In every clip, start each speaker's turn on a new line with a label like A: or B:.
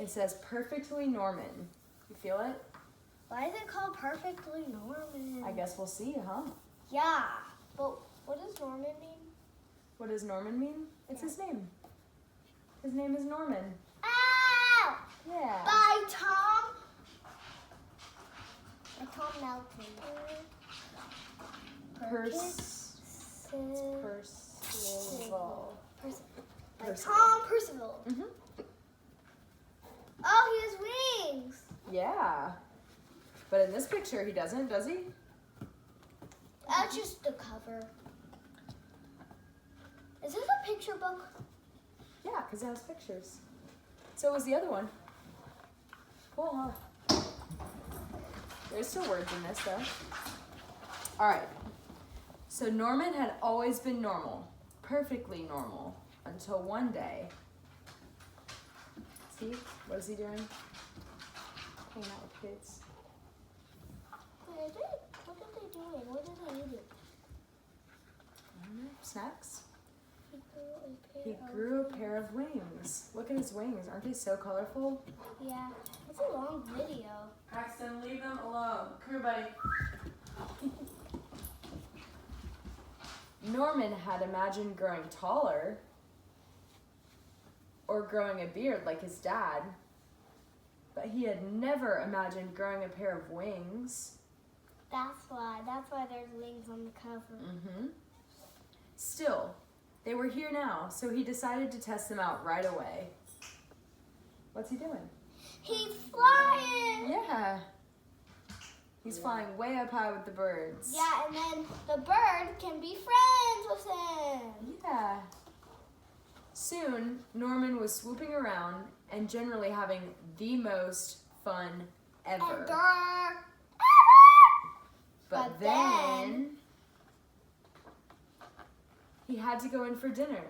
A: It says perfectly Norman. You feel it?
B: Why is it called Perfectly Norman?
A: I guess we'll see, huh?
B: Yeah, but what does Norman mean?
A: What does Norman mean? It's his name. His name is Norman.
B: Ow!
A: Yeah.
B: By Tom. By Tom Melton.
A: Percival.
B: By Tom Percival.
A: Mm-hmm.
B: Oh, he has wings.
A: Yeah. But in this picture, he doesn't, does he?
B: That's just the cover. Is this a picture book?
A: Yeah, because it has pictures. So was the other one. Cool, huh? There's still words in this, though. All right. So Norman had always been normal, perfectly normal, until one day. See? What is he doing? Hanging out with kids.
B: What are they doing? What are they eating?
A: I don't know. Snacks?
B: He
A: Grew a pair of wings. Look at his wings. Aren't they so colorful?
B: Yeah. It's a long video.
C: Paxton, leave them alone. Come here, buddy.
A: Norman had imagined growing taller or growing a beard like his dad, but he had never imagined growing a pair of wings.
B: That's why there's wings on the cover.
A: Mm-hmm. Still, they were here now, so he decided to test them out right away. What's he doing?
B: He's flying!
A: Yeah. He's flying way up high with the birds.
B: Yeah, and then the bird can be friends with him.
A: Yeah. Soon, Norman was swooping around and generally having the most fun ever. But then he had to go in for dinner.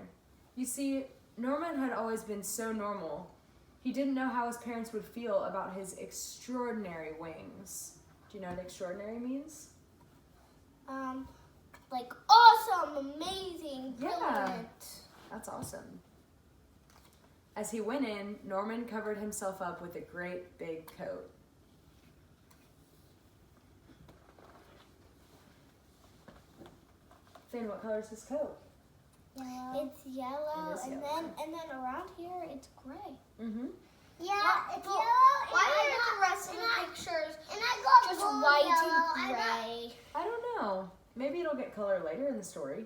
A: You see, Norman had always been so normal. He didn't know how his parents would feel about his extraordinary wings. Do you know what extraordinary means?
B: Like awesome, amazing, brilliant.
A: Yeah. That's awesome. As he went in, Norman covered himself up with a great big coat. Finn, what color is his coat?
B: It's yellow,
A: It is
B: and
A: yellow.
B: then around here it's gray.
A: Mm-hmm.
B: Yeah, it's yellow. Why are the rest of the pictures just
D: gold
B: white and
D: yellow.
B: gray?
A: I don't know. Maybe it'll get color later in the story.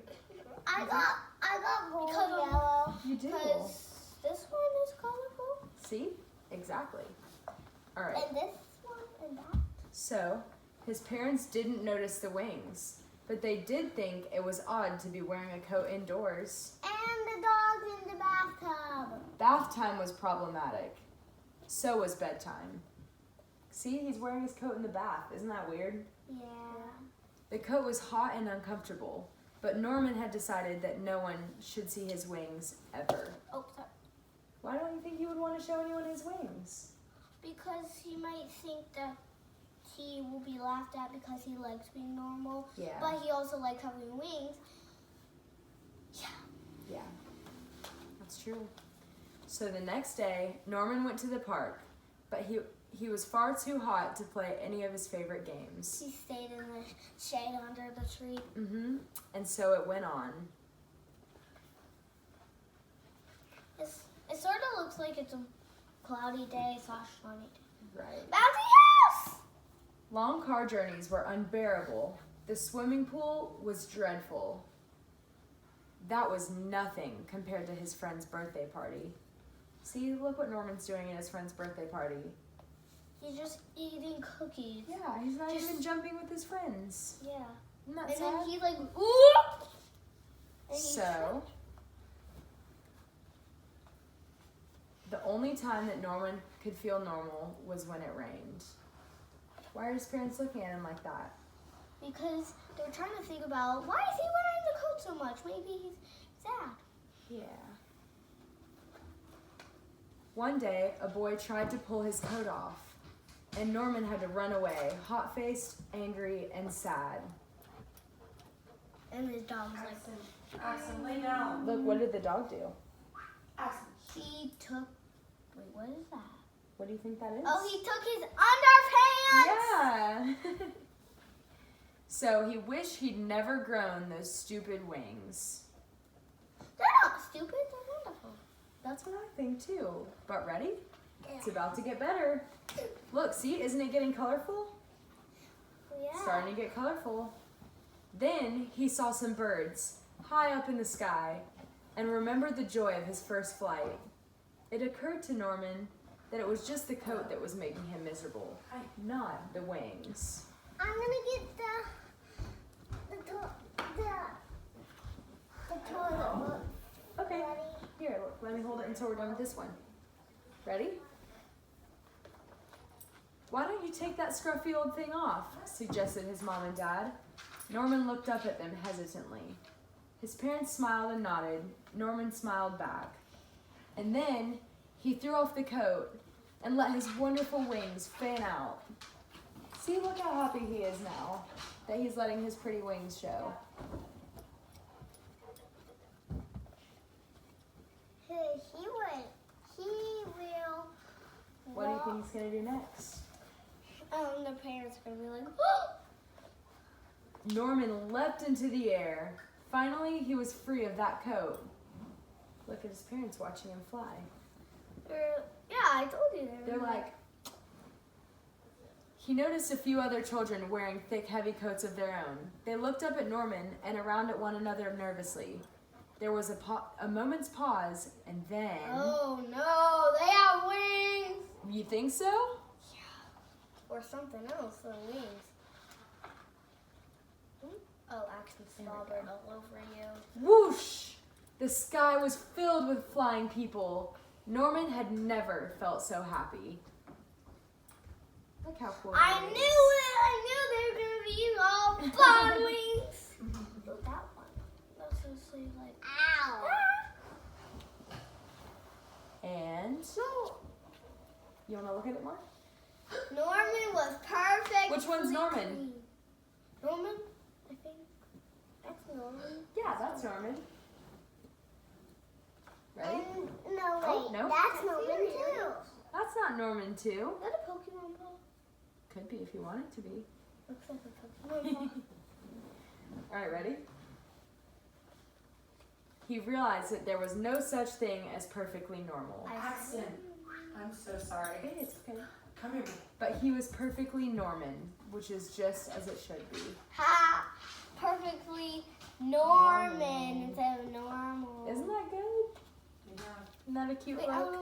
D: I got gold
B: Because of-
D: yellow.
A: You do.
B: Because this one is colorful,
A: See? Exactly. All right.
B: and this one, and that.
A: So, his parents didn't notice the wings, but they did think it was odd to be wearing a coat indoors.
D: And the dog's in the bathtub.
A: Bath time was problematic. So was bedtime. See, he's wearing his coat in the bath. Isn't that weird?
B: Yeah.
A: The coat was hot and uncomfortable, but Norman had decided that no one should see his wings ever.
B: Oh, sorry.
A: Why don't you think he would want to show anyone his wings?
B: Because he might think that he will be laughed at because he likes being normal,
A: Yeah.
B: but he also likes having wings.
A: Yeah, that's true. So the next day, Norman went to the park, but he was far too hot to play any of his favorite games.
B: He stayed in the shade under the tree.
A: Mm-hmm. And so it went on.
B: It sort of looks like it's a cloudy day / sunny day.
A: Right.
B: Bouncy house!
A: Long car journeys were unbearable. The swimming pool was dreadful. That was nothing compared to his friend's birthday party. See, look what Norman's doing at his friend's birthday party.
B: He's just eating cookies.
A: Yeah, he's not even jumping with his friends.
B: Yeah.
A: Isn't that
B: And
A: sad?
B: then he like, ooh! And he
A: So, the only time that Norman could feel normal was when it rained. Why are his parents looking at him like that?
B: because they're trying to think about, why is he wearing the coat so much? Maybe he's sad.
A: Yeah. One day, a boy tried to pull his coat off, and Norman had to run away, hot-faced, angry, and sad.
B: And his dog's like,
C: Axel, lay down.
A: Look, what did the dog do?
C: Axel.
B: he took, wait, what is that?
A: What do you think that is?
B: Oh, he took his underpants.
A: Yeah. So he wished he'd never grown those stupid wings.
B: They're not stupid. They're wonderful.
A: That's what I think too. But ready? It's about to get better. Look, see, isn't it getting colorful?
B: Yeah.
A: Starting to get colorful. Then he saw some birds high up in the sky and remembered the joy of his first flight. It occurred to Norman that it was just the coat that was making him miserable, not the wings.
D: I'm gonna get the toilet book.
A: Okay,
D: Ready?
A: here, look, let me hold it until we're done with this one. Ready? Why don't you take that scruffy old thing off? Suggested his mom and dad. Norman looked up at them hesitantly. His parents smiled and nodded. Norman smiled back. And then he threw off the coat and let his wonderful wings fan out. See, look how happy he is now that he's letting his pretty wings show.
D: He will.
A: What do you think he's gonna do next?
B: The parents are gonna be like,
A: Norman leapt into the air. Finally, he was free of that coat. Look at his parents watching him fly.
B: yeah, I told you
A: They're like, he noticed a few other children wearing thick, heavy coats of their own. They looked up at Norman and around at one another nervously. There was a moment's pause, and then...
B: Oh no, they have wings!
A: You think so?
B: Yeah. Or something else than wings. Oh, actually, slobbered all over you.
A: Whoosh! The sky was filled with flying people. Norman had never felt so happy. Look how cool
B: I
A: that
B: knew
A: is.
B: it! I knew they were gonna be all blonde wings! Look, that one. That's just like,
D: Ow.
A: And
B: so,
A: you want to look at it more?
B: Norman was perfect.
A: Which one's Norman?
B: Norman, I think. That's Norman.
A: Yeah, that's Norman. Ready?
D: No, wait.
A: Oh, no?
D: That's Norman too.
A: That's not Norman too.
B: Is that a Pokemon ball?
A: Could be if you want it to be.
B: Looks like a Pokemon ball.
A: All right, ready? He realized that there was no such thing as perfectly normal.
C: Paxton, I'm so sorry.
A: Okay, it's okay.
C: Come here.
A: But he was perfectly Norman, which is just as it should be.
B: Ha! Perfectly Norman instead of normal.
A: Isn't that good?
C: Yeah.
A: Isn't that a cute
B: Wait,
A: look?